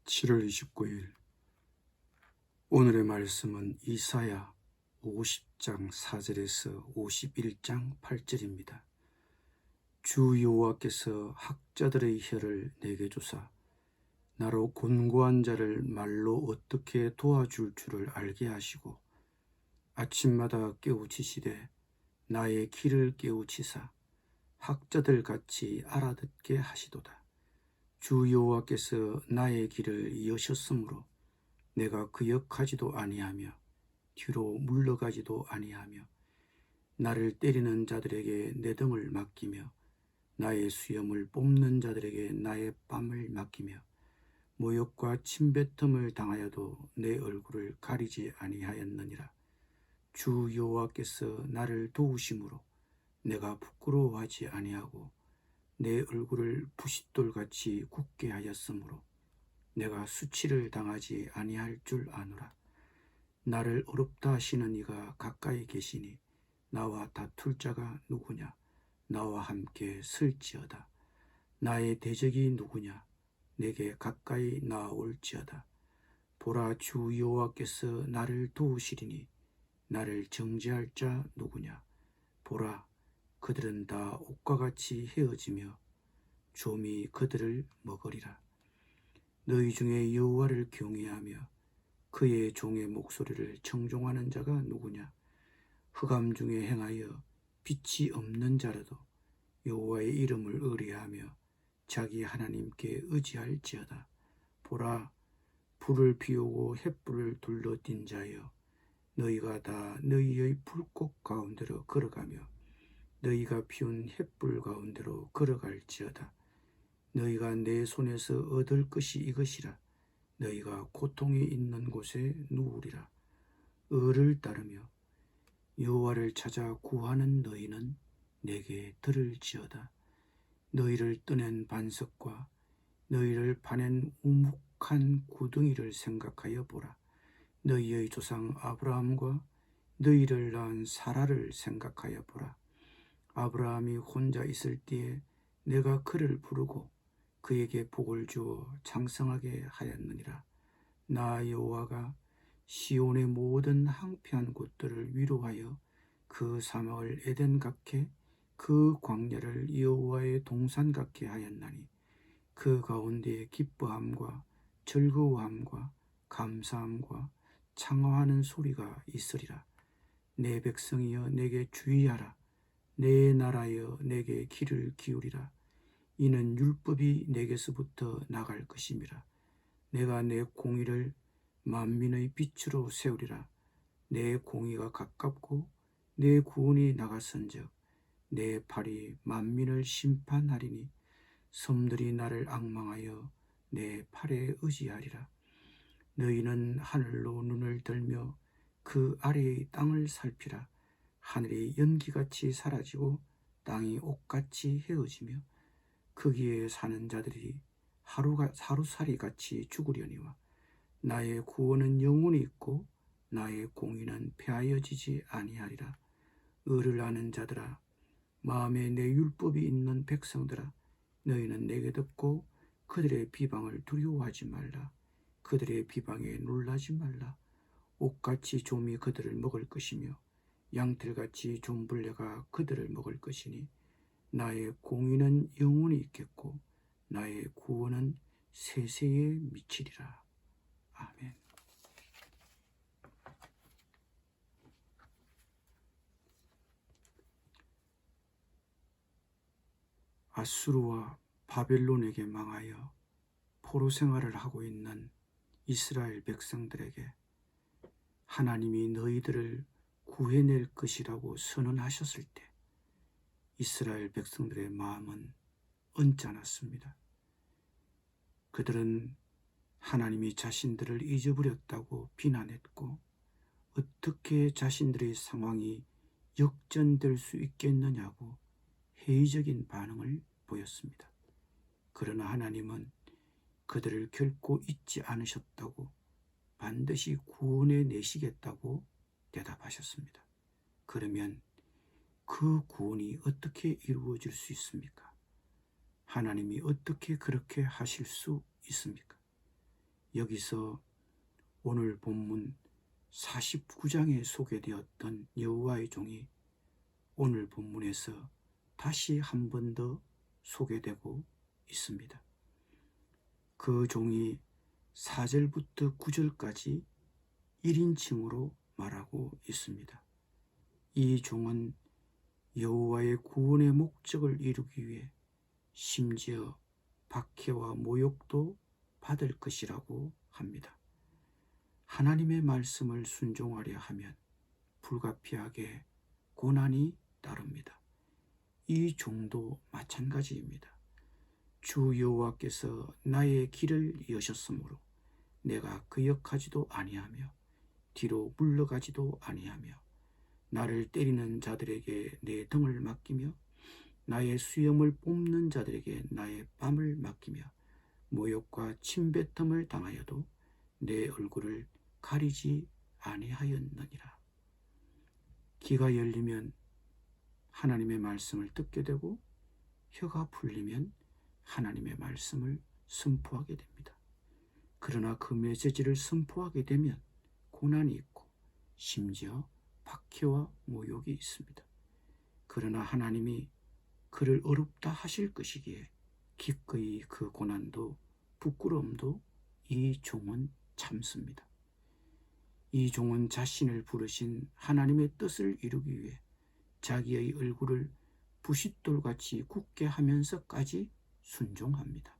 7월 29일 오늘의 말씀은 이사야 50장 4절에서 51장 8절입니다. 주 여호와께서 학자들의 혀를 내게 주사 나로 곤고한 자를 말로 어떻게 도와줄 줄을 알게 하시고 아침마다 깨우치시되 나의 귀를 깨우치사 학자들 같이 알아듣게 하시도다. 주 여호와께서 나의 길을 여셨으므로 내가 그역하지도 아니하며 뒤로 물러가지도 아니하며 나를 때리는 자들에게 내 등을 맡기며 나의 수염을 뽑는 자들에게 나의 뺨을 맡기며 모욕과 침뱉음을 당하여도 내 얼굴을 가리지 아니하였느니라. 주 여호와께서 나를 도우심으로 내가 부끄러워하지 아니하고 내 얼굴을 부싯돌같이 굳게 하였으므로 내가 수치를 당하지 아니할 줄 아노라. 나를 어렵다 하시는 이가 가까이 계시니 나와 다툴 자가 누구냐? 나와 함께 설지어다. 나의 대적이 누구냐? 내게 가까이 나아올지어다. 보라, 주 여호와께서 나를 도우시리니 나를 정죄할 자 누구냐? 보라, 그들은 다 옷과 같이 헤어지며 좀이 그들을 먹으리라. 너희 중에 여호와를 경외하며 그의 종의 목소리를 청종하는 자가 누구냐? 흑암 중에 행하여 빛이 없는 자라도 여호와의 이름을 의뢰하며 자기 하나님께 의지할지어다. 보라, 불을 피우고 횃불을 둘러띈 자여, 너희가 다 너희의 불꽃 가운데로 걸어가며 너희가 피운 횃불 가운데로 걸어갈지어다. 너희가 내 손에서 얻을 것이 이것이라. 너희가 고통이 있는 곳에 누우리라. 의를 따르며 여호와를 찾아 구하는 너희는 내게 들을지어다. 너희를 떠낸 반석과 너희를 파낸 우묵한 구덩이를 생각하여 보라. 너희의 조상 아브라함과 너희를 낳은 사라를 생각하여 보라. 아브라함이 혼자 있을 때에 내가 그를 부르고 그에게 복을 주어 장성하게 하였느니라. 나 여호와가 시온의 모든 황폐한 곳들을 위로하여 그 사막을 에덴 같게 그 광야를 여호와의 동산 같게 하였나니 그 가운데에 기뻐함과 즐거워함과 감사함과 창화하는 소리가 있으리라. 내 백성이여 내게 주의하라. 내 나라여 내게 귀를 기울이라. 이는 율법이 내게서부터 나갈 것임이라. 내가 내 공의를 만민의 빛으로 세우리라. 내 공의가 가깝고 내 구원이 나갔은즉 내 팔이 만민을 심판하리니 섬들이 나를 앙망하여 내 팔에 의지하리라. 너희는 하늘로 눈을 들며 그 아래의 땅을 살피라. 하늘이 연기같이 사라지고 땅이 옷같이 헤어지며 거기에 사는 자들이 하루살이같이 죽으려니와 나의 구원은 영원히 있고 나의 공의는 폐하여지지 아니하리라. 의를 아는 자들아, 마음에 내 율법이 있는 백성들아, 너희는 내게 듣고 그들의 비방을 두려워하지 말라. 그들의 비방에 놀라지 말라. 옷같이 좀이 그들을 먹을 것이며 양털같이 좀벌레가 그들을 먹을 것이니 나의 공의는 영원히 있겠고 나의 구원은 세세에 미치리라. 아멘. 아수르와 바벨론에게 망하여 포로 생활을 하고 있는 이스라엘 백성들에게 하나님이 너희들을 구해낼 것이라고 선언하셨을 때 이스라엘 백성들의 마음은 언짢았습니다. 그들은 하나님이 자신들을 잊어버렸다고 비난했고 어떻게 자신들의 상황이 역전될 수 있겠느냐고 회의적인 반응을 보였습니다. 그러나 하나님은 그들을 결코 잊지 않으셨다고 반드시 구원해 내시겠다고 대답하셨습니다. 그러면 그 구원이 어떻게 이루어질 수 있습니까? 하나님이 어떻게 그렇게 하실 수 있습니까? 여기서 오늘 본문 49장에 소개되었던 여호와의 종이 오늘 본문에서 다시 한 번 더 소개되고 있습니다. 그 종이 4절부터 9절까지 1인칭으로 말하고 있습니다. 이 종은 여호와의 구원의 목적을 이루기 위해 심지어 박해와 모욕도 받을 것이라고 합니다. 하나님의 말씀을 순종하려 하면 불가피하게 고난이 따릅니다. 이 종도 마찬가지입니다. 주 여호와께서 나의 길을 여셨으므로 내가 거역하지도 아니하며 뒤로 물러가지도 아니하며 나를 때리는 자들에게 내 등을 맡기며 나의 수염을 뽑는 자들에게 나의 뺨을 맡기며 모욕과 침뱉음을 당하여도 내 얼굴을 가리지 아니하였느니라. 귀가 열리면 하나님의 말씀을 듣게 되고 혀가 풀리면 하나님의 말씀을 선포하게 됩니다. 그러나 그 메시지를 선포하게 되면 고난이 있고 심지어 박해와 모욕이 있습니다. 그러나 하나님이 그를 어렵다 하실 것이기에 기꺼이 그 고난도 부끄러움도 이 종은 참습니다. 이 종은 자신을 부르신 하나님의 뜻을 이루기 위해 자기의 얼굴을 부싯돌같이 굳게 하면서까지 순종합니다.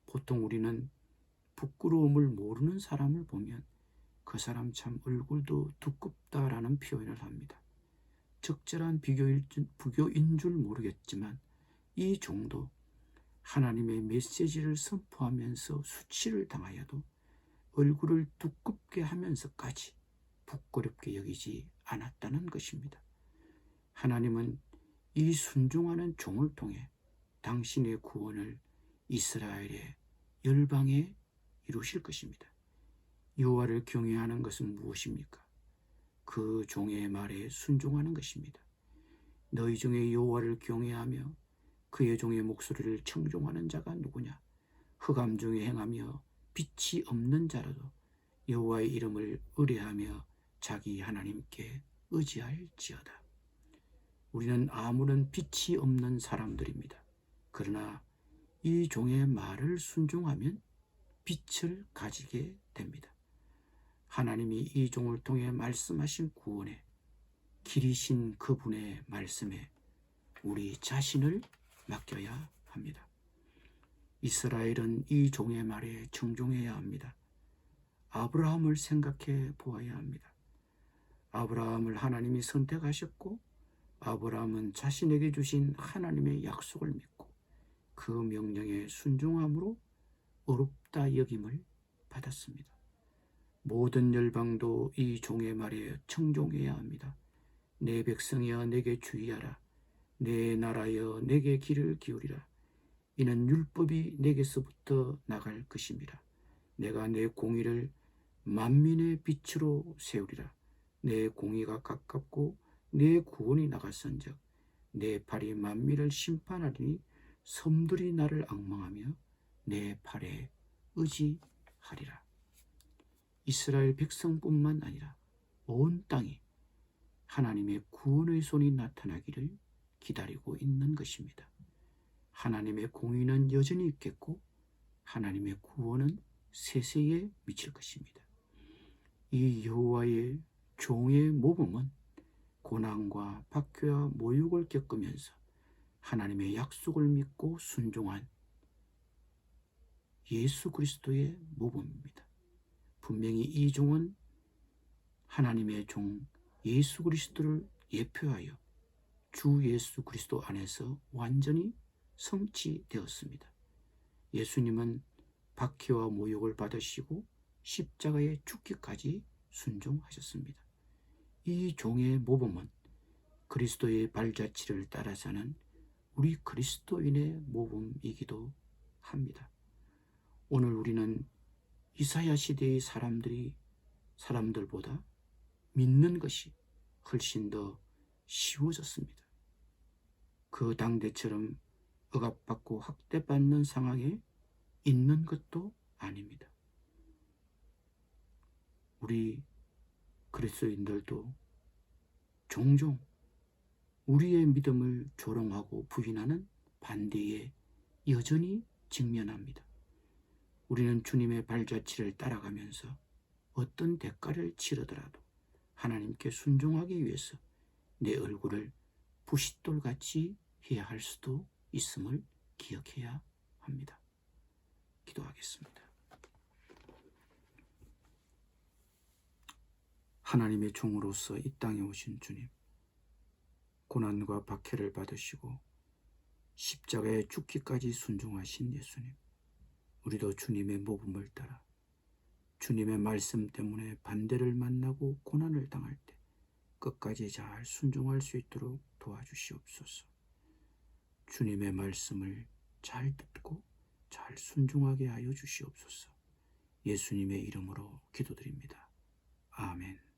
보통 우리는 부끄러움을 모르는 사람을 보면 그 사람 참 얼굴도 두껍다라는 표현을 합니다. 적절한 비교인 줄 모르겠지만 이 종도 하나님의 메시지를 선포하면서 수치를 당하여도 얼굴을 두껍게 하면서까지 부끄럽게 여기지 않았다는 것입니다. 하나님은 이 순종하는 종을 통해 당신의 구원을 이스라엘의 열방에 이루실 것입니다. 여호와를 경외하는 것은 무엇입니까? 그 종의 말에 순종하는 것입니다. 너희 중에 여호와를 경외하며 그의 종의 목소리를 청종하는 자가 누구냐? 흑암 중에 행하며 빛이 없는 자라도 여호와의 이름을 의뢰하며 자기 하나님께 의지할지어다. 우리는 아무런 빛이 없는 사람들입니다. 그러나 이 종의 말을 순종하면 빛을 가지게 됩니다. 하나님이 이 종을 통해 말씀하신 구원에 길이신 그분의 말씀에 우리 자신을 맡겨야 합니다. 이스라엘은 이 종의 말에 청종해야 합니다. 아브라함을 생각해 보아야 합니다. 아브라함을 하나님이 선택하셨고 아브라함은 자신에게 주신 하나님의 약속을 믿고 그 명령에 순종함으로 어렵다 여김을 받았습니다. 모든 열방도 이 종의 말에 청종해야 합니다. 내 백성이여 내게 주의하라. 내 나라여 내게 귀를 기울이라. 이는 율법이 내게서부터 나갈 것임이라. 내가 내 공의를 만민의 빛으로 세우리라. 내 공의가 가깝고 내 구원이 나갔은즉 내 팔이 만민을 심판하리니 섬들이 나를 앙망하며 내 팔에 의지하리라. 이스라엘 백성뿐만 아니라 온 땅이 하나님의 구원의 손이 나타나기를 기다리고 있는 것입니다. 하나님의 공의는 여전히 있겠고 하나님의 구원은 세세에 미칠 것입니다. 이 여호와의 종의 모범은 고난과 박해와 모욕을 겪으면서 하나님의 약속을 믿고 순종한 예수 그리스도의 모범입니다. 분명히 이 종은 하나님의 종 예수 그리스도를 예표하여 주 예수 그리스도 안에서 완전히 성취되었습니다. 예수님은 박해와 모욕을 받으시고 십자가에 죽기까지 순종하셨습니다. 이 종의 모범은 그리스도의 발자취를 따라 사는 우리 그리스도인의 모범이기도 합니다. 오늘 우리는 이사야 시대의 사람들보다 믿는 것이 훨씬 더 쉬워졌습니다. 그 당대처럼 억압받고 학대받는 상황에 있는 것도 아닙니다. 우리 그리스도인들도 종종 우리의 믿음을 조롱하고 부인하는 반대에 여전히 직면합니다. 우리는 주님의 발자취를 따라가면서 어떤 대가를 치르더라도 하나님께 순종하기 위해서 내 얼굴을 부싯돌같이 해야 할 수도 있음을 기억해야 합니다. 기도하겠습니다. 하나님의 종으로서 이 땅에 오신 주님, 고난과 박해를 받으시고 십자가에 죽기까지 순종하신 예수님, 우리도 주님의 모범을 따라 주님의 말씀 때문에 반대를 만나고 고난을 당할 때 끝까지 잘 순종할 수 있도록 도와주시옵소서. 주님의 말씀을 잘 듣고 잘 순종하게 하여 주시옵소서. 예수님의 이름으로 기도드립니다. 아멘.